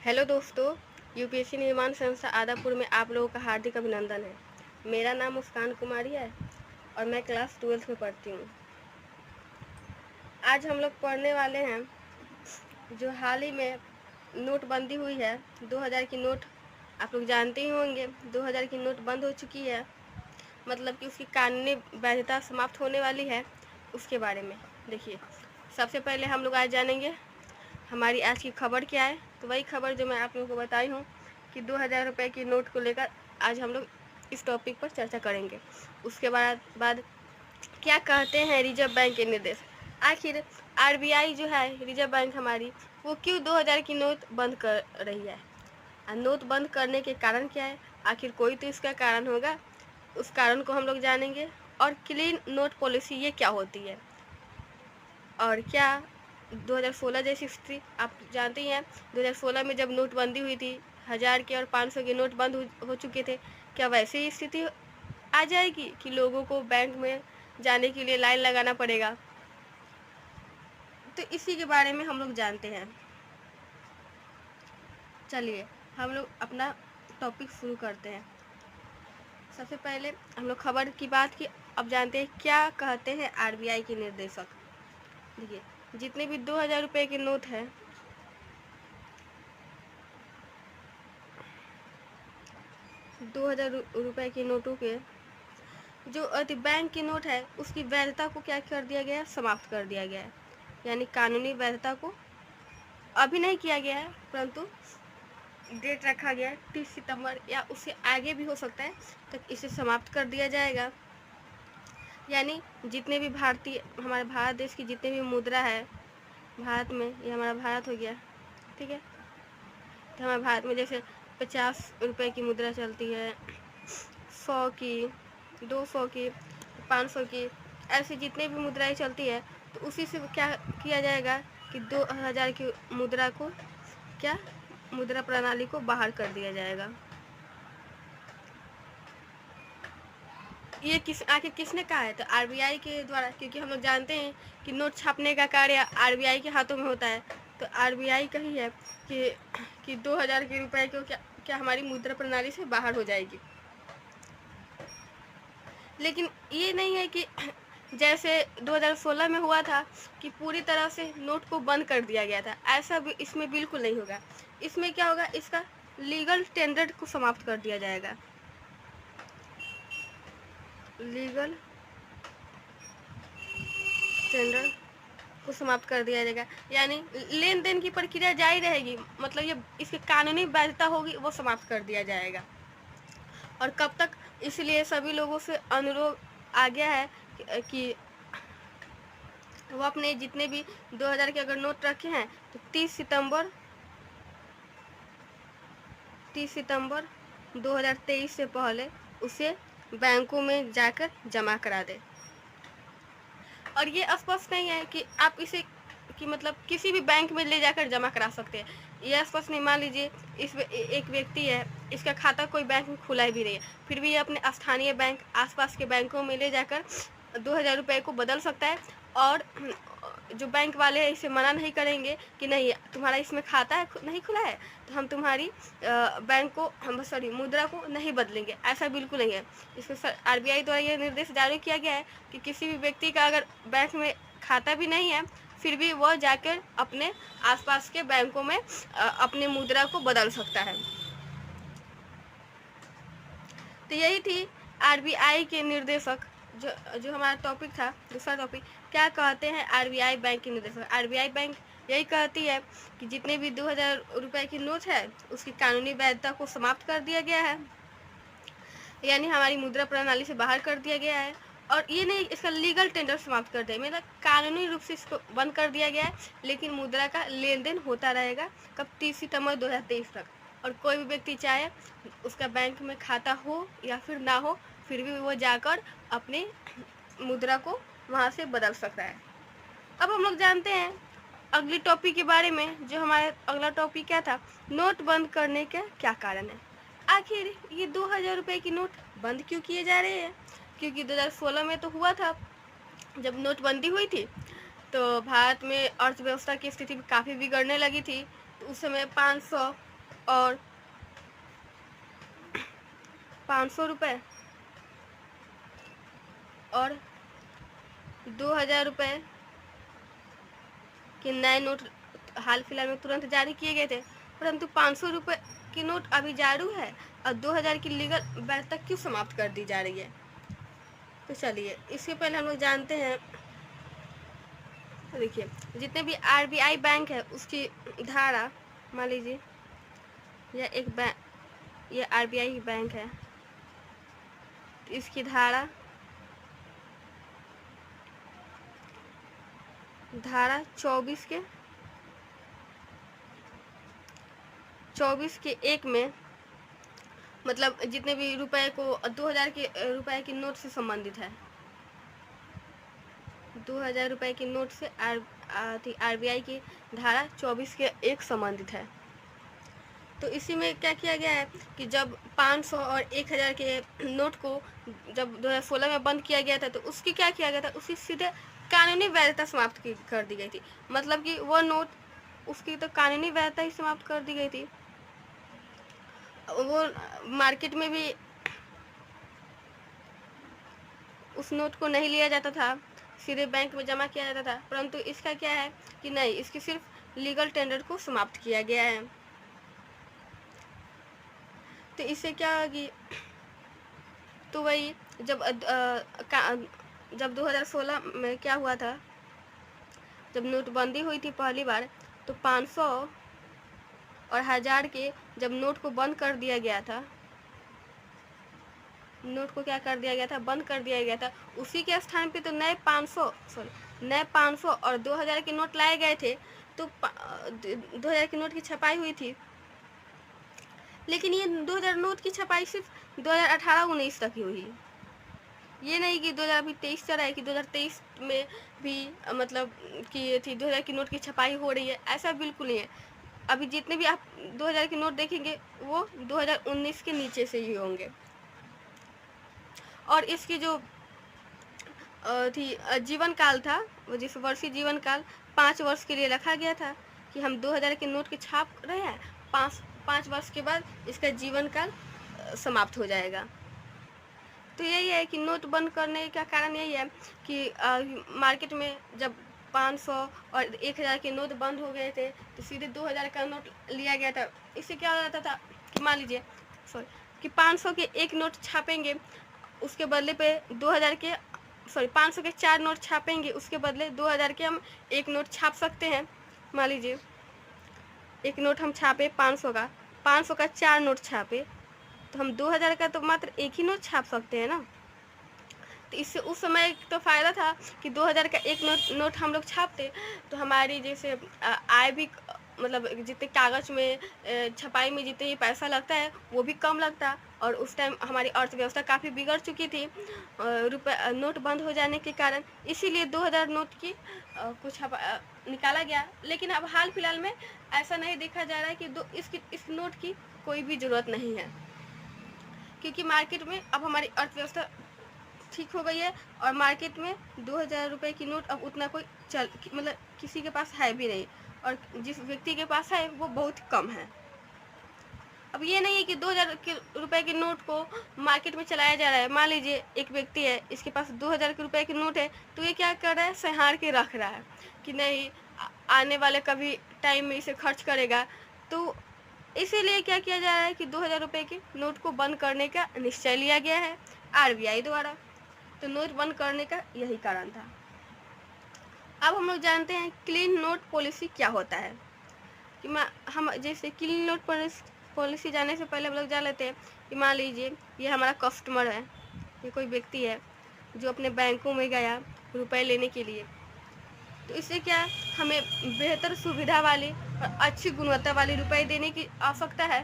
Hello दोस्तों, UPSC निर्माण संस्था आदापुर में आप लोगों का हार्दिक अभिनंदन है। मेरा नाम मुस्कान कुमारी है और मैं क्लास 12th में पढ़ती हूँ। आज हम लोग पढ़ने वाले हैं जो हाल ही में नोटबंदी हुई है। 2000 की नोट आप लोग जानते ही होंगे। 2000 की नोट बंद हो चुकी है, मतलब कि उसकी कानूनी वैधता समाप्त होने वाली है। उसके बारे में देखिए, सबसे पहले हम लोग आज जानेंगे हमारी आज की खबर क्या है। तो वही खबर जो मैं आप लोगों को बताई हूँ कि 2000 रुपये की नोट को लेकर आज हम लोग इस टॉपिक पर चर्चा करेंगे। उसके बाद क्या कहते हैं रिजर्व बैंक के निर्देश। आखिर आरबीआई जो है रिजर्व बैंक हमारी, वो क्यों 2000 की नोट बंद कर रही है। नोट बंद करने के कारण क्या है, आखिर कोई तो इसका कारण होगा। उस कारण को हम लोग जानेंगे। और क्लीन नोट पॉलिसी ये क्या होती है, और क्या 2016 जैसी स्थिति आप जानते ही हैं। 2016 में जब नोटबंदी हुई थी, 1000 के और 500 के नोट बंद हो चुके थे। क्या वैसे ही स्थिति आ जाएगी कि लोगों को बैंक में जाने के लिए लाइन लगाना पड़ेगा। तो इसी के बारे में हम लोग जानते हैं। चलिए हम लोग अपना टॉपिक शुरू करते हैं। सबसे पहले हम लोग खबर की बात की, अब जानते हैं क्या कहते हैं आरबीआई के निर्देशक। देखिए, जितने भी 2000 रुपये के नोट हैं, 2000 रुपये के नोटों के जो बैंक की नोट है उसकी वैधता को क्या कर दिया गया है, समाप्त कर दिया गया है। यानी कानूनी वैधता को अभी नहीं किया गया है, परंतु डेट रखा गया है 30 सितंबर या उससे आगे भी हो सकता है तक इसे समाप्त कर दिया जाएगा। यानी जितने भी भारतीय, हमारे भारत देश की जितने भी मुद्रा है भारत में, ये हमारा भारत हो गया, ठीक है। तो हमारे भारत में जैसे 50 रुपये की मुद्रा चलती है, 100 की, 200 की, 500 की, ऐसी जितने भी मुद्राएं चलती है, तो उसी से क्या किया जाएगा कि 2000 की मुद्रा को क्या, मुद्रा प्रणाली को बाहर कर दिया जाएगा। ये आखिर किसने कहा है, तो आरबीआई के द्वारा, क्योंकि हम लोग जानते हैं कि नोट छापने का कार्य आरबीआई के हाथों में होता है। तो आरबीआई का ही है कि 2000 के रुपए को क्या हमारी मुद्रा प्रणाली से बाहर हो जाएगी। लेकिन ये नहीं है कि जैसे 2016 में हुआ था कि पूरी तरह से नोट को बंद कर दिया गया था, ऐसा भी इसमें बिल्कुल नहीं होगा। इसमें क्या होगा, इसका लीगल टेंडर को समाप्त कर दिया जाएगा। लीगल टेंडर को समाप्त कर दिया जाएगा, यानी लेन देन की प्रक्रिया जारी रहेगी, मतलब ये इसकी कानूनी वैधता होगी वो समाप्त कर दिया जाएगा। और कब तक, इसलिए सभी लोगों से अनुरोध आ गया है कि वो अपने जितने भी 2000 के अगर नोट रखे हैं तो 30 सितंबर 2023 से पहले उसे बैंकों में जाकर जमा करा दे। और ये स्पष्ट नहीं है कि आप इसे कि मतलब किसी भी बैंक में ले जाकर जमा करा सकते हैं। ये स्पष्ट नहीं, मान लीजिए एक व्यक्ति है, इसका खाता कोई बैंक में खुला भी नहीं है, फिर भी ये अपने स्थानीय बैंक, आसपास के बैंकों में ले जाकर 2000 रुपये को बदल सकता है। और जो बैंक वाले हैं इसे मना नहीं करेंगे कि नहीं तुम्हारा इसमें खाता है नहीं खुला है तो हम तुम्हारी बैंक को, हम मुद्रा को नहीं बदलेंगे, ऐसा बिल्कुल नहीं है। इसमें आरबीआई द्वारा ये निर्देश जारी किया गया है कि किसी भी व्यक्ति का अगर बैंक में खाता भी नहीं है फिर भी वह जाकर अपने आसपास के बैंकों में अपनी मुद्रा को बदल सकता है। तो यही थी आरबीआई के निर्देशक। जो हमारा टॉपिक था, दूसरा टॉपिक, क्या कहते हैं आरबीआई बैंक के निर्देशक। आरबीआई बैंक यही कहती है कि जितने भी 2000 रुपये की नोट है उसकी कानूनी वैधता को समाप्त कर दिया गया है, यानी हमारी मुद्रा प्रणाली से बाहर कर दिया गया है। और ये नहीं, इसका लीगल टेंडर समाप्त कर दिया, मतलब कानूनी रूप से इसको बंद कर दिया गया है, लेकिन मुद्रा का लेन देन होता रहेगा। कब, 30 सितंबर 2023 तक। और कोई भी व्यक्ति चाहे उसका बैंक में खाता हो या फिर ना हो, फिर भी वो जाकर अपनी मुद्रा को वहाँ से बदल सकता है। अब हम लोग जानते हैं अगली टॉपिक के बारे में। जो हमारा अगला टॉपिक क्या था, नोट बंद करने के क्या कारण है। आखिर ये 2000 रुपये की नोट बंद क्यों किए जा रहे हैं, क्योंकि 2016 में तो हुआ था जब नोटबंदी हुई थी तो भारत में अर्थव्यवस्था की स्थिति काफ़ी बिगड़ने लगी थी। तो उस समय 500 और 500 रुपये और 2000 रुपये के नए नोट हाल फिलहाल में तुरंत जारी किए गए थे, परंतु 500 रुपये की नोट अभी जारू है और 2000 की लीगल वैधता क्यों समाप्त कर दी जा रही है। तो चलिए इससे पहले हम लोग जानते हैं, देखिए जितने भी आरबीआई बैंक है उसकी धारा, मान लीजिए यह एक बैंक, यह आरबीआई बैंक है, तो इसकी धारा 24 के 1 में मतलब जितने भी रुपए को 2000 के रुपए की नोट से संबंधित है, 2000 रुपए की नोट से आरबीआई की धारा 24 के 1 संबंधित है। तो इसी में क्या किया गया है कि जब 500 और 1000 के नोट को जब 2016 में बंद किया गया था, तो उसकी क्या किया गया था, उसकी सीधे कानूनी वैधता समाप्त कर दी गई थी। मतलब कि वो नोट, उसकी तो कानूनी वैधता ही समाप्त कर दी गई थी। वो मार्केट में भी उस नोट को नहीं लिया जाता था, सीधे बैंक में जमा किया जाता था, परंतु इसका क्या है कि नहीं, इसकी सिर्फ लीगल टेंडर को समाप्त किया गया है। तो इससे क्या होगी, तो वही जब 2016 में क्या हुआ था, जब नोटबंदी हुई थी पहली बार, तो 500 और 1000 के जब नोट को बंद कर दिया गया था, नोट को क्या कर दिया गया था, बंद कर दिया गया था, उसी के स्थान पे तो नए 500 और 2000 के नोट लाए गए थे। तो 2000 के नोट की छपाई हुई थी, लेकिन ये 2000 नोट की छपाई सिर्फ 2018-19 तक ही हुई। ये नहीं कि 2023 चल रहा है कि 2023 में भी मतलब कि ये थी 2000 की नोट की छपाई हो रही है, ऐसा बिल्कुल नहीं है। अभी जितने भी आप 2000 के नोट देखेंगे वो 2019 के नीचे से ही होंगे। और इसकी जो थी जीवन काल था, वो जिस वर्षीय जीवन काल 5 वर्ष के लिए रखा गया था कि हम 2000 के नोट के छाप रहे हैं, 5 वर्ष के बाद इसका जीवन काल समाप्त हो जाएगा। तो यही है कि नोट बंद करने का कारण यही है कि मार्केट में जब 500 और 1000 के नोट बंद हो गए थे, तो सीधे 2000 का नोट लिया गया था। इससे क्या हो जाता था कि मान लीजिए कि 500 के एक नोट छापेंगे, उसके बदले पे 500 के 4 नोट छापेंगे, उसके बदले 2000 के हम एक नोट छाप सकते हैं। मान लीजिए एक नोट हम छापे 500 का 4 नोट छापे, तो हम 2000 का तो मात्र एक ही नोट छाप सकते हैं ना। तो इससे उस समय तो फ़ायदा था कि 2000 का एक नोट हम लोग छापते, तो हमारी जैसे आय भी, मतलब जितने कागज़ में छपाई में जितने ही पैसा लगता है वो भी कम लगता। और उस टाइम हमारी अर्थव्यवस्था काफ़ी बिगड़ चुकी थी नोट बंद हो जाने के कारण, इसीलिए 2000 नोट की कुछ निकाला गया। लेकिन अब हाल फिलहाल में ऐसा नहीं देखा जा रहा है कि इस नोट की कोई भी ज़रूरत नहीं है, क्योंकि मार्केट में अब हमारी अर्थव्यवस्था ठीक हो गई है और मार्केट में 2000 रुपये की नोट अब उतना कोई मतलब किसी के पास है भी नहीं, और जिस व्यक्ति के पास है वो बहुत कम है। अब ये नहीं है कि 2000 रुपये के नोट को मार्केट में चलाया जा रहा है। मान लीजिए एक व्यक्ति है, इसके पास 2000 के रुपये के नोट है, तो ये क्या कर रहा है, संभाल के रख रहा है कि नहीं आने वाले कभी टाइम में इसे खर्च करेगा। तो इसीलिए क्या किया जा रहा है कि 2000 रुपये के नोट को बंद करने का निश्चय लिया गया है आरबीआई द्वारा। तो नोट बंद करने का यही कारण था। अब हम लोग जानते हैं क्लीन नोट पॉलिसी क्या होता है। कि हम जैसे क्लीन नोट पॉलिसी जानने से पहले हम लोग जान लेते हैं कि मान लीजिए ये हमारा कस्टमर है, ये कोई व्यक्ति है जो अपने बैंकों में गया रुपए लेने के लिए। तो इससे क्या हमें बेहतर सुविधा वाली और अच्छी गुणवत्ता वाले रुपए देने की आवश्यकता है।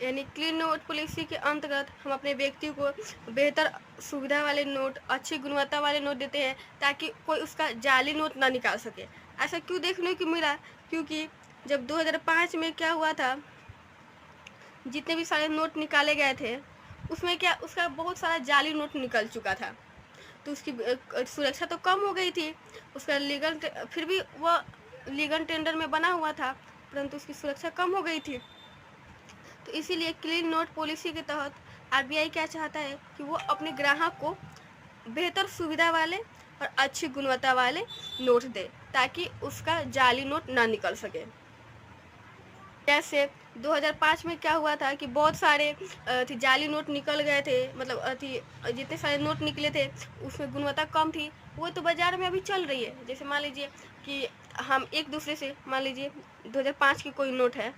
यानी क्लीन नोट पॉलिसी के अंतर्गत हम अपने व्यक्ति को बेहतर सुविधा वाले नोट, अच्छी गुणवत्ता वाले नोट देते हैं ताकि कोई उसका जाली नोट ना निकाल सके। ऐसा क्यों देखने को मिला, क्योंकि जब 2005 में क्या हुआ था, जितने भी सारे नोट निकाले गए थे उसमें क्या उसका बहुत सारा जाली नोट निकल चुका था। तो उसकी सुरक्षा तो कम हो गई थी, उसका फिर भी वो लीगल टेंडर में बना हुआ था, परंतु उसकी सुरक्षा कम हो गई थी। तो इसीलिए क्लीन नोट पॉलिसी के तहत आरबीआई क्या चाहता है कि वो अपने ग्राहक को बेहतर सुविधा वाले और अच्छी गुणवत्ता वाले नोट दे, ताकि उसका जाली नोट ना निकल सके। जैसे 2005 में क्या हुआ था कि बहुत सारे जाली नोट निकल गए थे, मतलब जितने सारे नोट निकले थे उसमें गुणवत्ता कम थी, वो तो बाजार में अभी चल रही है। जैसे मान लीजिए कि हम एक दूसरे से, मान लीजिए 2005 की कोई नोट है,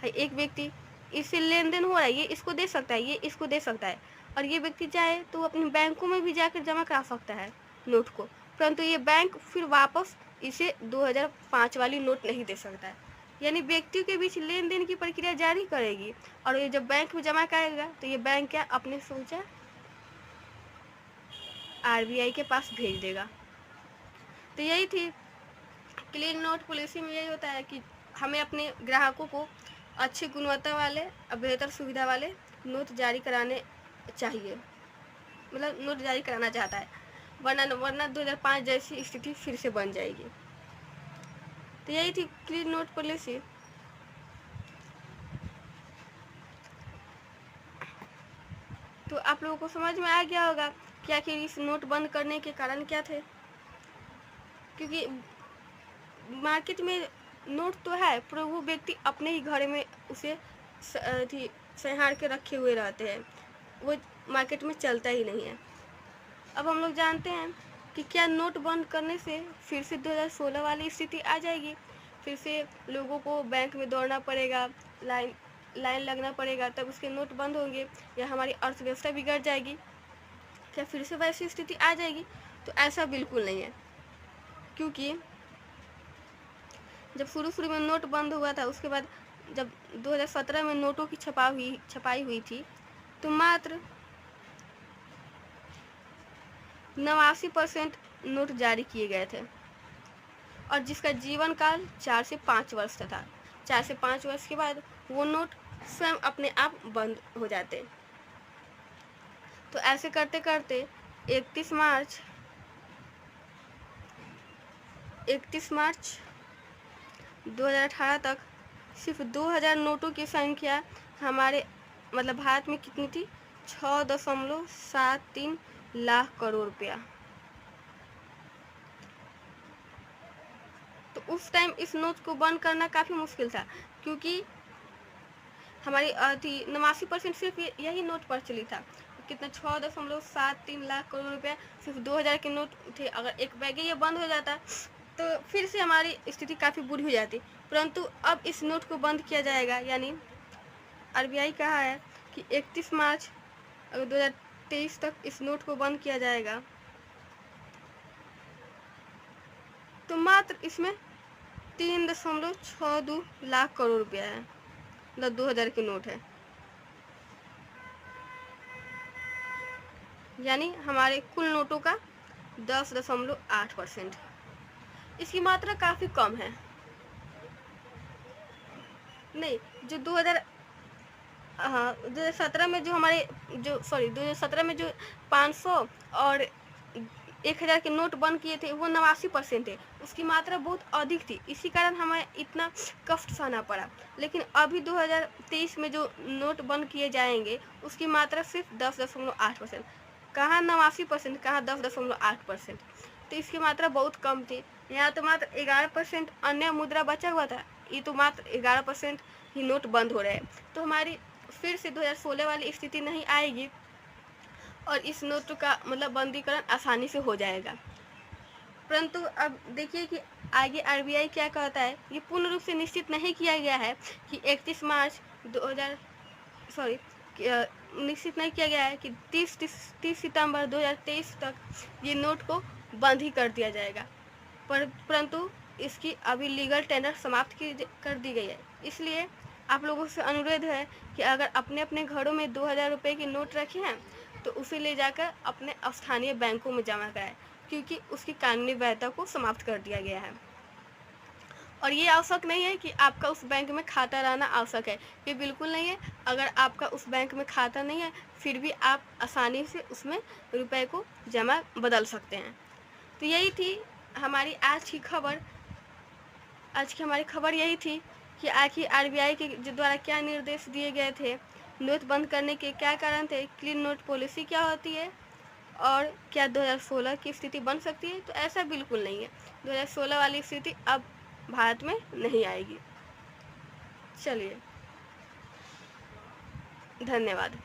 एक व्यक्ति इससे लेन देन हो रहा है, ये इसको दे सकता है, ये इसको दे सकता है, और ये व्यक्ति चाहे तो अपने बैंकों में भी जाकर जमा करा सकता है नोट को, परंतु ये बैंक फिर वापस इसे 2005 वाली नोट नहीं दे सकता है। यानी व्यक्तियों के बीच लेन देन की प्रक्रिया जारी करेगी, और ये जब बैंक में जमा कराएगा तो ये बैंक क्या अपने सोचा आरबीआई के पास भेज देगा। तो यही थी क्लीन नोट पॉलिसी में, यही होता है कि हमें अपने ग्राहकों को अच्छी गुणवत्ता वाले और बेहतर सुविधा वाले नोट जारी कराने चाहिए, मतलब नोट जारी कराना चाहता है, वरना 2005 जैसी स्थिति फिर से बन जाएगी। तो यही थी क्लीन नोट पॉलिसी। तो आप लोगों को समझ में आ गया होगा कि आखिर इस नोट बंद करने के कारण क्या थे, क्योंकि मार्केट में नोट तो है पर वो व्यक्ति अपने ही घर में उसे संभाल के रखे हुए रहते हैं, वो मार्केट में चलता ही नहीं है। अब हम लोग जानते हैं कि क्या नोट बंद करने से फिर से 2016 वाली स्थिति आ जाएगी, फिर से लोगों को बैंक में दौड़ना पड़ेगा, लाइन लगना पड़ेगा, तब उसके नोट बंद होंगे, या हमारी अर्थव्यवस्था बिगड़ जाएगी, क्या फिर से वैसी स्थिति आ जाएगी? तो ऐसा बिल्कुल नहीं है, क्योंकि जब शुरू में नोट बंद हुआ था, उसके बाद जब 2017 में नोटों की छपाई हुई थी, तो मात्र 89% नोट जारी किए गए थे, और जिसका जीवन काल 4 से 5 वर्ष का था। 4 से 5 वर्ष के बाद वो नोट स्वयं अपने आप बंद हो जाते। तो ऐसे करते करते 31 मार्च 2018 तक सिर्फ 2000 नोटों की संख्या हमारे मतलब भारत में कितनी थी? 6.73 लाख करोड़ रुपया। तो उस टाइम इस नोट को बंद करना काफ़ी मुश्किल था, क्योंकि हमारी 89% सिर्फ यही नोट प्रचलित था। कितना 6.73 लाख करोड़ रुपया सिर्फ 2000 के नोट थे। अगर एक बैग ये बंद हो जाता तो फिर से हमारी स्थिति काफ़ी बुरी हो जाती, परंतु अब इस नोट को बंद किया जाएगा। यानी आरबीआई कहा है कि 31 मार्च 2023 तक इस नोट को बंद किया जाएगा। तो मात्र इसमें 3.62 लाख करोड़ रुपया है, मतलब 2000 के नोट है, यानी हमारे कुल नोटों का 10.8%। इसकी मात्रा काफ़ी कम है। नहीं, जो 2017 में जो 2017 में जो 500 और 1000 के नोट बंद किए थे वो 89% थे, उसकी मात्रा बहुत अधिक थी, इसी कारण हमें इतना कष्ट सहना पड़ा। लेकिन अभी 2023 में जो नोट बंद किए जाएंगे उसकी मात्रा सिर्फ 10.8%, कहाँ 89%, कहाँ 10.8%। तो इसकी मात्रा बहुत कम थी। यहाँ तो मात्र 11% अन्य मुद्रा बचा हुआ था, ये तो मात्र 11% ही नोट बंद हो रहे हैं। तो हमारी फिर से 2016 वाली स्थिति नहीं आएगी और इस नोट का मतलब बंदीकरण आसानी से हो जाएगा। परंतु अब देखिए कि आगे आरबीआई क्या कहता है। ये पूर्ण रूप से निश्चित नहीं किया गया है कि 31 मार्च 2000 निश्चित नहीं किया गया है कि 30 सितंबर 2023 तक ये नोट को बंद ही कर दिया जाएगा, परंतु इसकी अभी लीगल टेंडर समाप्त कर दी गई है। इसलिए आप लोगों से अनुरोध है कि अगर अपने अपने घरों में 2000 रुपये की नोट रखे हैं तो उसे ले जाकर अपने स्थानीय बैंकों में जमा कराएं, क्योंकि उसकी कानूनी वैधता को समाप्त कर दिया गया है। और ये आवश्यक नहीं है कि आपका उस बैंक में खाता रहना आवश्यक है, ये बिल्कुल नहीं है। अगर आपका उस बैंक में खाता नहीं है फिर भी आप आसानी से उसमें रुपए को जमा बदल सकते हैं। तो यही थी हमारी आज की खबर। आज की हमारी खबर यही थी कि आखिर आरबीआई के द्वारा क्या निर्देश दिए गए थे, नोट बंद करने के क्या कारण थे, क्लीन नोट पॉलिसी क्या होती है और क्या 2016 की स्थिति बन सकती है। तो ऐसा बिल्कुल नहीं है, 2016 वाली स्थिति अब भारत में नहीं आएगी। चलिए, धन्यवाद।